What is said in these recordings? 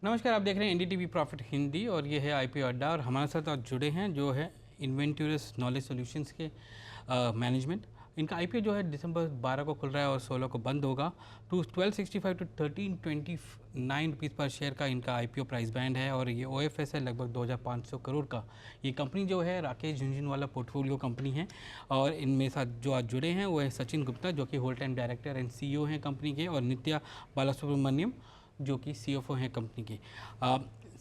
नमस्कार, आप देख रहे हैं एनडीटीवी प्रॉफिट हिंदी और ये है आईपीओ अड्डा और हमारे साथ आज जुड़े हैं जो है इन्वेंटूरस नॉलेज सॉल्यूशंस के मैनेजमेंट। इनका आईपीओ जो है दिसंबर 12 को खुल रहा है और 16 को बंद होगा। 1265 टू 1329 रुपीज़ पर शेयर का इनका आईपीओ प्राइस बैंड है और ये ओएफएस है लगभग 2500 करोड़ का। ये कंपनी जो है राकेश झुनझुनवाला पोर्टफोलियो कंपनी है और इनमें साथ जो आज जुड़े हैं वो है सचिन गुप्ता जो कि whole time director and CEO हैं कंपनी के, और नित्या बालासुब्रमण्यम जो कि सीएफओ हैं कंपनी के।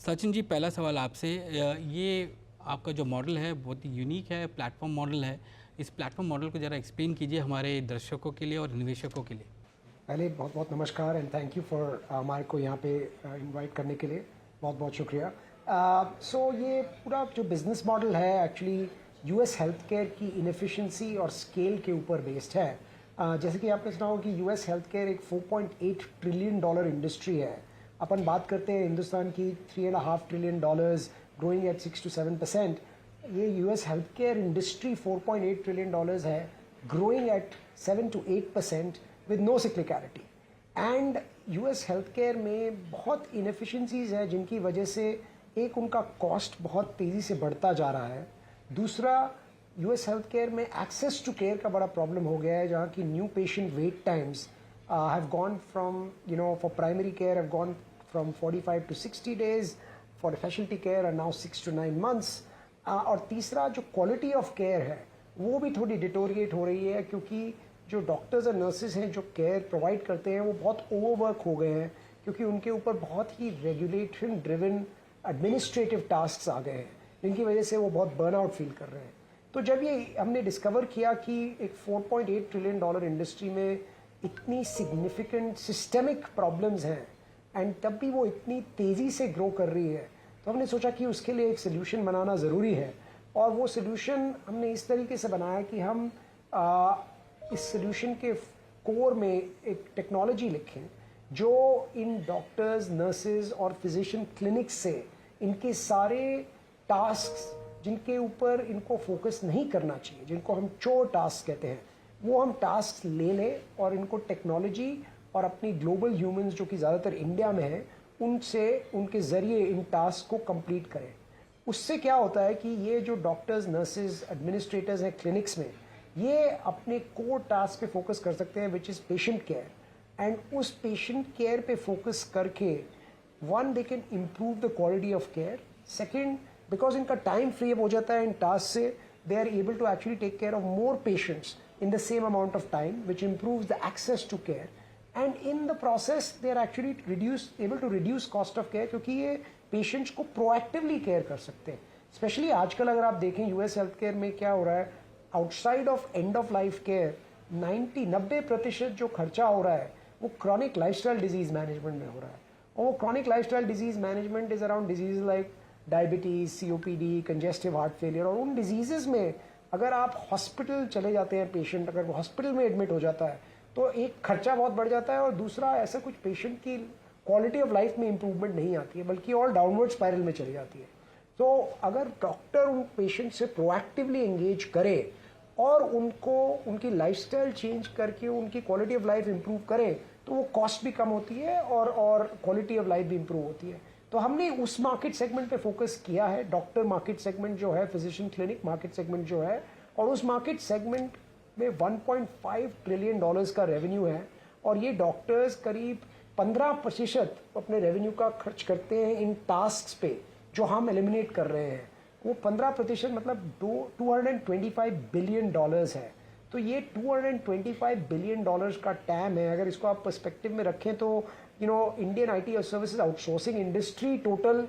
सचिन जी, पहला सवाल आपसे, ये आपका जो मॉडल है बहुत ही यूनिक है, प्लेटफॉर्म मॉडल है। इस प्लेटफॉर्म मॉडल को ज़रा एक्सप्लेन कीजिए हमारे दर्शकों के लिए और निवेशकों के लिए। पहले बहुत बहुत नमस्कार एंड थैंक यू फॉर हमारे को यहाँ पे इनवाइट करने के लिए बहुत बहुत शुक्रिया। सो ये पूरा जो बिज़नेस मॉडल है एक्चुअली यूएस हेल्थ केयर की इनएफिशिएंसी और स्केल के ऊपर बेस्ड है। जैसे कि आपने सुना हो कि यूएस हेल्थ केयर एक $4.8 ट्रिलियन इंडस्ट्री है। अपन बात करते हैं हिंदुस्तान की $3.5 ट्रिलियन, ग्रोइंग एट 6 to 7%। ये US health care industry $4.8 trillion है, growing at 7 to 8% with no cyclicality. And US health care में बहुत इनएफिशिएंसीज है जिनकी वजह से एक उनका कॉस्ट बहुत तेज़ी से बढ़ता जा रहा है। दूसरा, यूएस हेल्थ केयर में एक्सेस टू केयर का बड़ा प्रॉब्लम हो गया है, जहाँ की new patient wait times have gone from for primary care have gone from 45 to 60 days, for specialty care are now 6 to 9 months। और तीसरा, जो क्वालिटी ऑफ केयर है वो भी थोड़ी डिटोरिएट हो रही है क्योंकि जो डॉक्टर्स और नर्सेज हैं जो केयर प्रोवाइड करते हैं वो बहुत ओवरवर्क हो गए हैं क्योंकि उनके ऊपर बहुत ही रेगुलेशन ड्रिवन एडमिनिस्ट्रेटिव टास्क्स आ गए हैं जिनकी वजह से वो बहुत बर्नआउट फील कर रहे हैं। तो जब ये हमने डिस्कवर किया कि एक $4.8 ट्रिलियन इंडस्ट्री में इतनी सिग्निफिकेंट सिस्टमिक प्रॉब्लम्स हैं एंड तब भी वो इतनी तेज़ी से ग्रो कर रही है, तो हमने सोचा कि उसके लिए एक सोल्यूशन बनाना ज़रूरी है। और वो सोल्यूशन हमने इस तरीके से बनाया कि हम इस सोल्यूशन के कोर में एक टेक्नोलॉजी लिखें जो इन डॉक्टर्स, नर्सेज और फिजिशियन क्लिनिक्स से इनके सारे टास्क्स जिनके ऊपर इनको फोकस नहीं करना चाहिए, जिनको हम चोर टास्क कहते हैं, वो हम टास्क ले लें और इनको टेक्नोलॉजी और अपनी ग्लोबल ह्यूमंस जो कि ज़्यादातर इंडिया में है उनसे उनके ज़रिए इन टास्क को कंप्लीट करें। उससे क्या होता है कि ये जो डॉक्टर्स, नर्सेज, एडमिनिस्ट्रेटर्स हैं क्लिनिक्स में, ये अपने कोर टास्क पे फोकस कर सकते हैं which is patient care. And उस पेशेंट केयर पे फोकस करके one, they can improve the quality of care. Second, because इनका टाइम फ्री हो जाता है इन टास्क से, they are able to actually take care of more patients in the same amount of time which improves the access to care. And in the process they are actually able to reduce cost of care क्योंकि ये patients को proactively care कर सकते हैं। Specially आजकल अगर आप देखें यूएस हेल्थ केयर में क्या हो रहा है, outside of end of life care 90% जो खर्चा हो रहा है वो क्रॉनिक लाइफस्टाइल डिजीज मैनेजमेंट में हो रहा है। और वो chronic lifestyle disease management is around disease like diabetes, COPD, congestive heart failure. और उन डिजीज़ में अगर आप हॉस्पिटल चले जाते हैं, पेशेंट अगर वो हॉस्पिटल में एडमिट हो जाता है तो एक खर्चा बहुत बढ़ जाता है और दूसरा ऐसा कुछ पेशेंट की क्वालिटी ऑफ लाइफ में इंप्रूवमेंट नहीं आती है बल्कि और डाउनवर्ड स्पाइरल में चली जाती है। तो अगर डॉक्टर उन पेशेंट से प्रोएक्टिवली एंगेज करे और उनको उनकी लाइफस्टाइल चेंज करके उनकी क्वालिटी ऑफ लाइफ इंप्रूव करें तो वो कॉस्ट भी कम होती है और क्वालिटी ऑफ लाइफ भी इंप्रूव होती है। तो हमने उस मार्केट सेगमेंट पे फोकस किया है, डॉक्टर मार्केट सेगमेंट जो है, फिजिशियन क्लिनिक मार्केट सेगमेंट जो है, और उस मार्केट सेगमेंट में $1.5 ट्रिलियन का रेवेन्यू है। और ये डॉक्टर्स करीब 15% अपने रेवेन्यू का खर्च करते हैं इन टास्क्स पे जो हम एलिमिनेट कर रहे हैं। वो 15% मतलब $225 बिलियन है। तो ये $225 बिलियन का टैम है। अगर इसको आप पर्सपेक्टिव में रखें तो इंडियन आईटी और सर्विसेज आउटसोर्सिंग इंडस्ट्री टोटल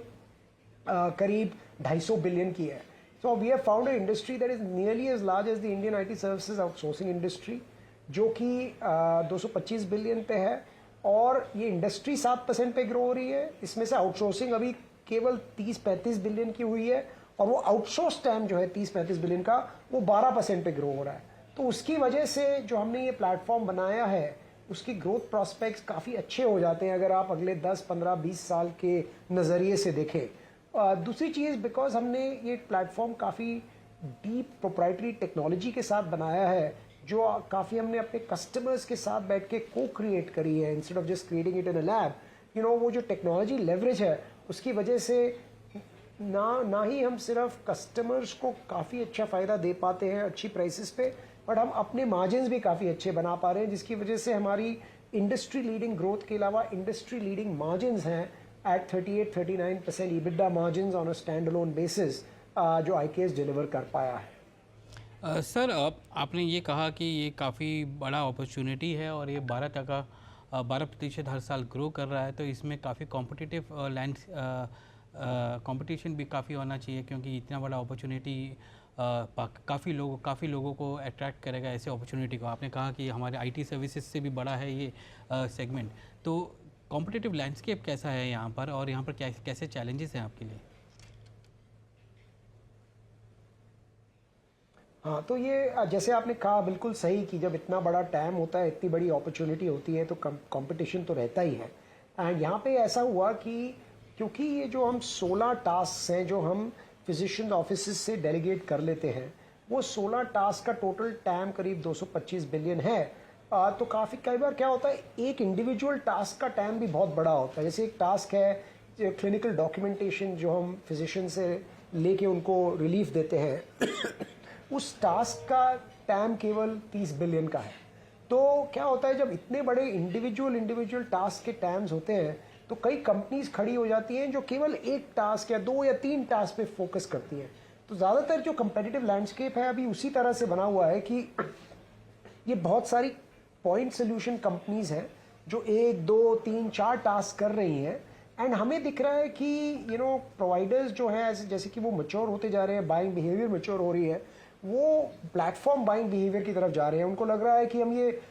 करीब 250 बिलियन की है। So we have found a industry that is nearly as large as the Indian IT services outsourcing industry जो कि 225 बिलियन पे है। और ये इंडस्ट्री 7% पे ग्रो हो रही है। इसमें से आउटसोर्सिंग अभी केवल 30-35 बिलियन की हुई है और वो आउटसोर्स टाइम जो है 30-35 बिलियन का वो 12% पे ग्रो हो रहा है। तो उसकी वजह से जो हमने ये प्लेटफॉर्म बनाया है उसकी ग्रोथ प्रोस्पेक्ट्स काफ़ी अच्छे हो जाते हैं अगर आप अगले 10, 15, 20 साल के नज़रिए से देखें। दूसरी चीज़, बिकॉज हमने ये प्लेटफॉर्म काफ़ी डीप प्रोप्राइटरी टेक्नोलॉजी के साथ बनाया है जो काफ़ी हमने अपने कस्टमर्स के साथ बैठ के को क्रिएट करी है instead of just creating it in a lab. वो जो टेक्नोलॉजी लेवरेज है उसकी वजह से ना ही हम सिर्फ कस्टमर्स को काफ़ी अच्छा फ़ायदा दे पाते हैं अच्छी प्राइसेस पे, बट हम अपने मार्जिन्स भी काफ़ी अच्छे बना पा रहे हैं, जिसकी वजह से हमारी इंडस्ट्री लीडिंग ग्रोथ के अलावा इंडस्ट्री लीडिंग मार्जिन्स हैं at 38-39% EBITDA margins on a stand alone basis जो IKS डिलीवर कर पाया है। सर आपने ये कहा कि ये काफ़ी बड़ा अपॉर्चुनिटी है और ये 12% हर साल ग्रो कर रहा है, तो इसमें काफ़ी कॉम्पिटिटिव कंपटीशन भी काफ़ी होना चाहिए, क्योंकि इतना बड़ा अपॉर्चुनिटी काफ़ी लोगों को अट्रैक्ट करेगा ऐसे अपॉर्चुनिटी को। आपने कहा कि हमारे IT सर्विसेज से भी बड़ा है ये सेगमेंट, तो कॉम्पिटिटिव लैंडस्केप कैसा है यहाँ पर और यहाँ पर कैसे चैलेंजेस हैं आपके लिए? हाँ, तो ये जैसे आपने कहा बिल्कुल सही कि जब इतना बड़ा टैम होता है, इतनी बड़ी अपॉर्चुनिटी होती है, तो कंपटीशन तो रहता ही है। एंड यहाँ पे ऐसा हुआ कि क्योंकि ये जो हम 16 टास्क हैं जो हम फिजिशियन ऑफिस से डेलीगेट कर लेते हैं, वो 16 टास्क का टोटल टैम करीब 225 बिलियन है। तो काफ़ी कई बार क्या होता है, एक इंडिविजुअल टास्क का टैम भी बहुत बड़ा होता है। जैसे एक टास्क है क्लिनिकल डॉक्यूमेंटेशन जो हम फिजिशियन से लेके उनको रिलीफ देते हैं उस टास्क का टैम केवल 30 बिलियन का है। तो क्या होता है, जब इतने बड़े इंडिविजुअल टास्क के टैम्स होते हैं तो कई कंपनीज खड़ी हो जाती हैं जो केवल एक टास्क या 2 या 3 टास्क पे फोकस करती हैं। तो ज़्यादातर जो कंपेटिटिव लैंडस्केप है अभी उसी तरह से बना हुआ है कि ये बहुत सारी पॉइंट सोल्यूशन कंपनीज हैं जो 1, 2, 3, 4 टास्क कर रही हैं। एंड हमें दिख रहा है कि प्रोवाइडर्स जो हैं जैसे कि वो मैच्योर होते जा रहे हैं, बाइंग बिहेवियर मैच्योर हो रही है, वो प्लेटफॉर्म बाइंग बिहेवियर की तरफ जा रहे हैं। उनको लग रहा है कि हम ये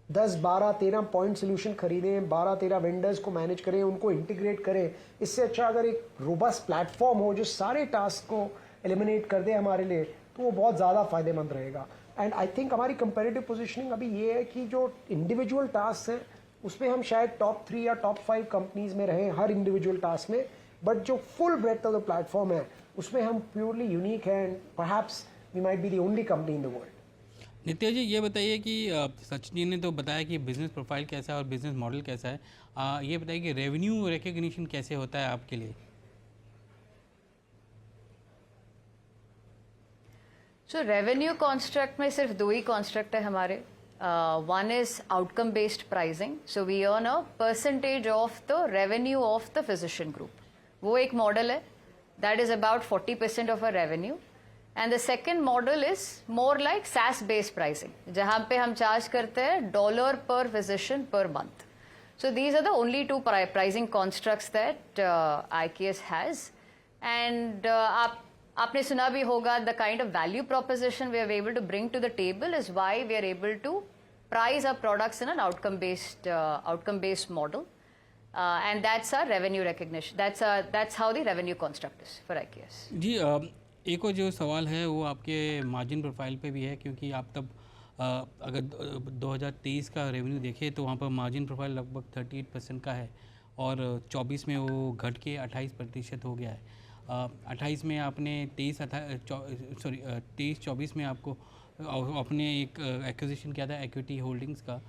10, 12, 13 पॉइंट सोल्यूशन खरीदें, 12, 13 वेंडर्स को मैनेज करें, उनको इंटीग्रेट करें, इससे अच्छा अगर एक रोबस्ट प्लेटफॉर्म हो जो सारे टास्क को एलिमिनेट कर दे हमारे लिए, तो वो बहुत ज़्यादा फायदेमंद रहेगा। एंड आई थिंक हमारी कंपेरेटिव पोजीशनिंग अभी ये है कि जो इंडिविजुअल टास्क हैं उसमें हम शायद टॉप 3 या टॉप 5 कंपनीज में रहें हर इंडिविजुअल टास्क में, बट जो full breadth of the platform है उसमें हम प्योरली यूनिक हैं and perhaps we might be the only company in the world. Nitya ji, ये बताइए कि सचिन जी ने तो बताया कि बिज़नेस प्रोफाइल कैसा है और बिज़नेस मॉडल कैसा है, ये बताइए कि रेवेन्यू रिकग्निशन कैसे होता है आपके लिए? सो रेवेन्यू कॉन्स्ट्रक्ट में सिर्फ 2 ही कॉन्स्ट्रक्ट है हमारे। One is outcome based pricing, so we earn a percentage of the revenue of the physician group, वो एक मॉडल है, that is about 40% of a revenue. And the second model is more like SaaS based pricing, जहां पे हम charge करते हैं $1 per physician per month. So these are the only 2 pricing constructs that IKS has. And आपने सुना भी होगा, the kind of value proposition we are able to bring to the table is why we are able to price our products in an outcome based model, and that's our revenue recognition, that's how the revenue construct is for IKS। जी, एक और जो सवाल है वो आपके margin profile पे भी है, क्योंकि आप तब अगर 2023 का रेवेन्यू देखें तो वहाँ पर मार्जिन प्रोफाइल लगभग 38% का है और 24 में वो घट के 28% हो गया है। 28 में आपने 23-24 में आपको आपने एक एक्विजिशन किया था इक्विटी होल्डिंग्स का,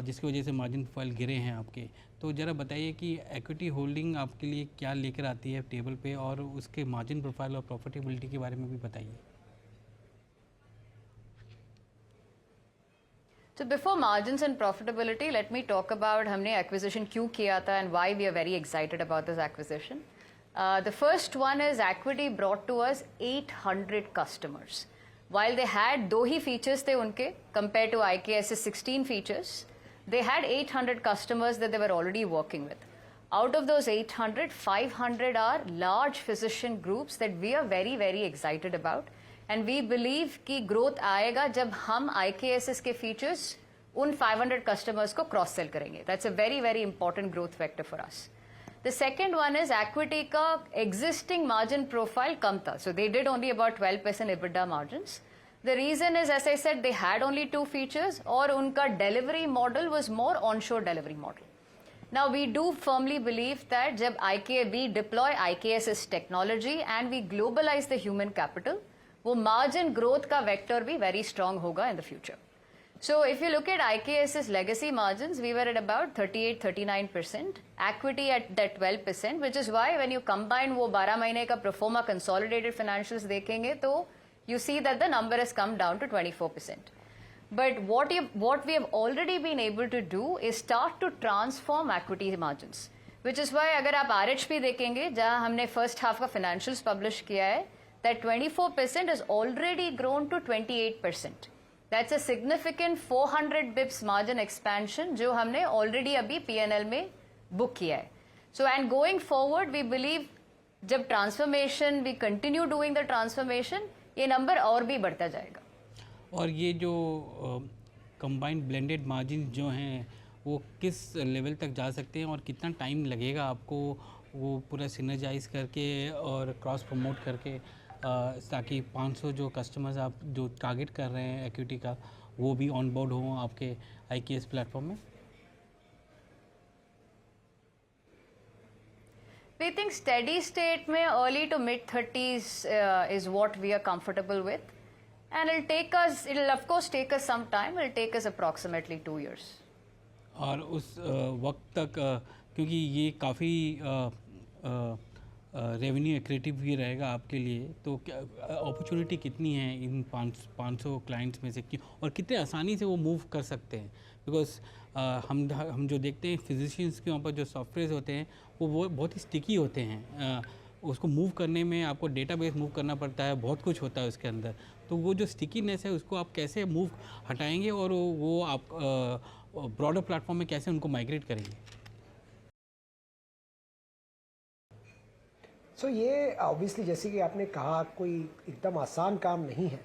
जिसकी वजह से मार्जिन प्रोफाइल गिरे हैं आपके। तो ज़रा बताइए कि इक्विटी होल्डिंग आपके लिए क्या लेकर आती है टेबल पे, और उसके मार्जिन प्रोफाइल और प्रॉफिटेबिलिटी के बारे में भी बताइए। So before margins and profitability, let me talk about हमने acquisition क्यों किया था and why we are very excited about this acquisition. The first one is Acuity brought to us 800 customers. While they had 2 he features थे उनके compared to IKS's 16 features, they had 800 customers that they were already working with. Out of those 800, 500 are large physician groups that we are very, very excited about. And we believe कि growth आएगा जब हम IKS's के features उन 500 customers को cross sell करेंगे. That's a very, very important growth vector for us. The second one is Acuity का existing margin profile कम था. So they did only about 12% EBITDA margins. The reason is, as I said, they had only 2 features और उनका delivery model was more onshore delivery model. Now we do firmly believe that जब we deploy IKS's technology and we globalize the human capital, वो margin growth का vector भी very strong होगा in the future. So if you look at IKS's legacy margins, we were at about 38-39%, equity at that 12%, which is why when you combine वो 12 महीने का pro forma consolidated financials देखेंगे तो you see that the number has come down to 24%. But what we have already been able to do is start to transform equity margins, which is why अगर आप RHP देखेंगे जहाँ हमने first half का financials publish किया है, that 24% has already grown to 28%. That's a significant 400 bips margin expansion जो हमने already अभी P&L में book किया है. So and going forward we believe जब transformation we continue doing the transformation ये number और भी बढ़ता जाएगा. और ये जो कंबाइंड ब्लेंडेड मार्जिन जो हैं वो किस लेवल तक जा सकते हैं और कितना टाइम लगेगा आपको वो पूरा सिनर्जाइज करके और क्रॉस प्रमोट करके ताकि 500 जो कस्टमर्स आप जो टारगेट कर रहे हैं एक्विटी का वो भी ऑन बोर्ड हों आपके IKS प्लेटफॉर्म में? We think steady state में early to mid 30s is what we are comfortable with, and it'll of course take us some time. It'll take us approximately 2 years. और उस वक्त तक क्योंकि ये काफ़ी रेवेन्यू एक्रेटिव भी रहेगा आपके लिए, तो अपॉर्चुनिटी कितनी है इन 500 क्लाइंट्स में से और कितने आसानी से वो मूव कर सकते हैं? बिकॉज हम जो देखते हैं फिजिशियंस के वहाँ पर जो सॉफ्टवेयर होते हैं वो बहुत ही स्टिकी होते हैं, उसको मूव करने में आपको डेटाबेस मूव करना पड़ता है, बहुत कुछ होता है उसके अंदर, तो वो जो स्टिकीनेस है उसको आप कैसे मूव हटाएंगे और वो आप ब्रॉडर प्लेटफॉर्म में कैसे उनको माइग्रेट करेंगे? सो ये ऑब्वियसली जैसे कि आपने कहा कोई एकदम आसान काम नहीं है,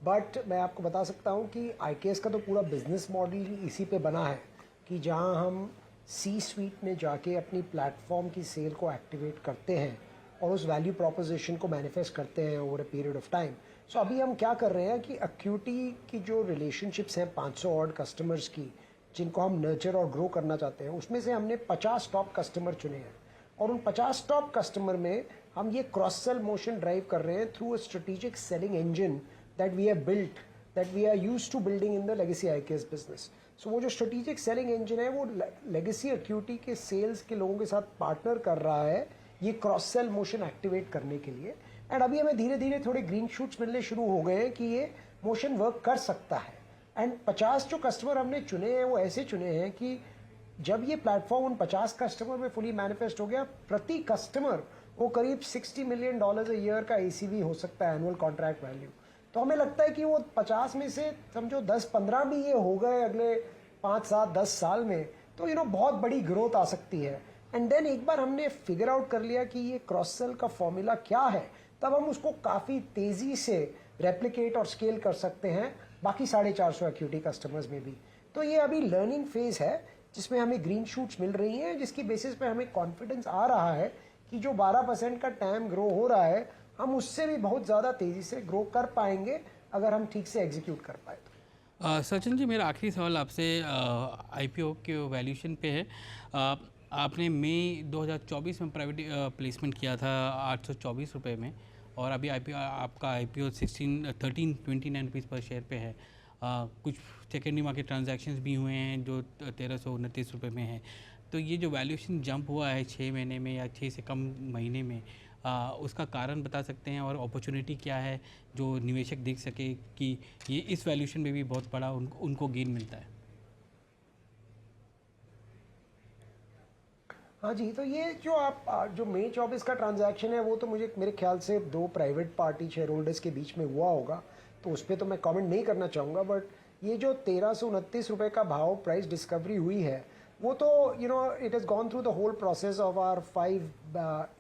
बट मैं आपको बता सकता हूँ कि IKS का तो पूरा बिजनेस मॉडल ही इसी पे बना है कि जहाँ हम C-suite में जाके अपनी प्लेटफॉर्म की सेल को एक्टिवेट करते हैं और उस वैल्यू प्रोपोजिशन को मैनिफेस्ट करते हैं over a period of time. So अभी हम क्या कर रहे हैं कि एक्यूटी की जो रिलेशनशिप्स हैं 500 ऑड कस्टमर्स की जिनको हम नर्चर और ग्रो करना चाहते हैं, उसमें से हमने 50 टॉप कस्टमर चुने हैं और उन 50 टॉप कस्टमर में हम ये क्रॉस सेल मोशन ड्राइव कर रहे हैं through a strategic selling engine that we have built, that we are used to building in the legacy IKS business. So वो जो स्ट्रेटेजिक सेलिंग इंजन है वो लेगेसी एक्यूटी के सेल्स के लोगों के साथ पार्टनर कर रहा है ये क्रॉस सेल मोशन एक्टिवेट करने के लिए. एंड अभी हमें धीरे धीरे थोड़े ग्रीन शूट्स मिलने शुरू हो गए हैं कि ये मोशन वर्क कर सकता है. एंड 50 जो कस्टमर हमने चुने हैं वो ऐसे चुने हैं कि जब ये प्लेटफॉर्म उन 50 कस्टमर में फुली मैनिफेस्ट हो गया, प्रति कस्टमर वो करीब $60 मिलियन अ ईयर का ACV हो सकता है, एनुअल कॉन्ट्रैक्ट वैल्यू. तो हमें लगता है कि वो 50 में से समझो 10-15 भी ये हो गए अगले 5-7-10 साल में, तो बहुत बड़ी ग्रोथ आ सकती है. एंड देन एक बार हमने फिगर आउट कर लिया कि ये क्रॉस सेल का फॉर्मूला क्या है, तब हम उसको काफ़ी तेज़ी से रेप्लिकेट और स्केल कर सकते हैं बाकी 450 एक्यूटी कस्टमर्स में भी. तो ये अभी लर्निंग फेज है जिसमें हमें ग्रीन शूट्स मिल रही हैं, जिसकी बेसिस पे हमें कॉन्फिडेंस आ रहा है कि जो 12% का टैम ग्रो हो रहा है हम उससे भी बहुत ज़्यादा तेज़ी से ग्रो कर पाएंगे अगर हम ठीक से एग्जीक्यूट कर पाए तो. सचिन जी, मेरा आखिरी सवाल आपसे IPO के वैल्यूशन पे है. आपने मई 2024 में प्राइवेट प्लेसमेंट किया था 824 रुपये में और अभी आपका IPO 1329 रुपीज़ पर शेयर पे है. कुछ सेकेंडरी मार्केट ट्रांजैक्शंस भी हुए हैं जो 1329 रुपये में है. तो ये जो वैल्यूएशन जंप हुआ है 6 महीने में या 6 से कम महीने में, उसका कारण बता सकते हैं और अपॉर्चुनिटी क्या है जो निवेशक देख सके कि ये इस वैल्यूएशन में भी बहुत बड़ा उनको गेन मिलता है? हाँ जी, तो ये जो मई 24 का ट्रांजैक्शन है वो तो मेरे ख्याल से 2 प्राइवेट पार्टी शेयर होल्डर्स के बीच में हुआ होगा, तो उस पर तो मैं कमेंट नहीं करना चाहूँगा. बट ये जो 1329 रुपये का भाव प्राइस डिस्कवरी हुई है वो तो it has gone through the whole process of our 5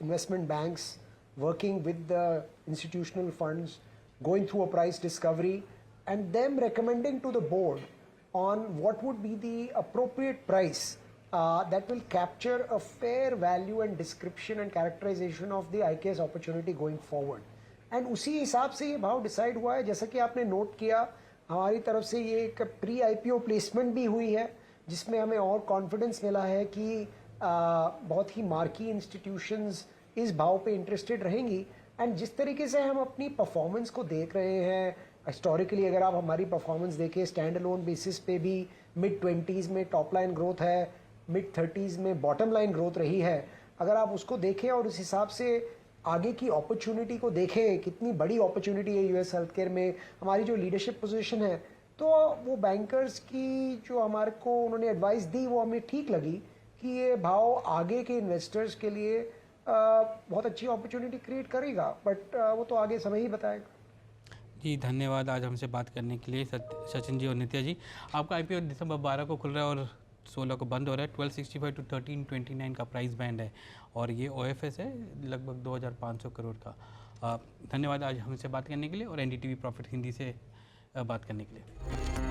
investment banks working with the institutional funds, going through a price discovery and them recommending to the board on what would be the appropriate price that will capture a fair value and description and characterization of the IKS opportunity going forward. And उसी हिसाब से ये भाव decide हुआ है. जैसा कि आपने नोट किया, हमारी तरफ से ये एक प्री IPO प्लेसमेंट भी हुई है जिसमें हमें और कॉन्फिडेंस मिला है कि बहुत ही मार्की इंस्टीट्यूशंस इस भाव पे इंटरेस्टेड रहेंगी. एंड जिस तरीके से हम अपनी परफॉर्मेंस को देख रहे हैं हिस्टोरिकली अगर आप हमारी परफॉर्मेंस देखें स्टैंड अलोन बेसिस पे भी मिड-20s में टॉप लाइन ग्रोथ है, मिड-30s में बॉटम लाइन ग्रोथ रही है। अगर आप उसको देखें और उस हिसाब से आगे की अपॉर्चुनिटी को देखें, कितनी बड़ी अपॉर्चुनिटी है यूएस हेल्थ केयर में, हमारी जो लीडरशिप पोजीशन है, तो वो बैंकर्स की जो हमारे को उन्होंने एडवाइस दी वो हमें ठीक लगी कि ये भाव आगे के इन्वेस्टर्स के लिए बहुत अच्छी अपॉर्चुनिटी क्रिएट करेगा, बट वो तो आगे समय ही बताएगा। जी धन्यवाद आज हमसे बात करने के लिए सचिन जी और नित्या जी। आपका आईपीओ दिसंबर 12 को खुल रहा है और 16 को बंद हो रहा है। 1265 to 1329 का प्राइस बैंड है और ये ओएफएस है लगभग 2500 करोड़ का। धन्यवाद आज हमसे बात करने के लिए और एनडीटीवी प्रॉफिट हिंदी से बात करने के लिए।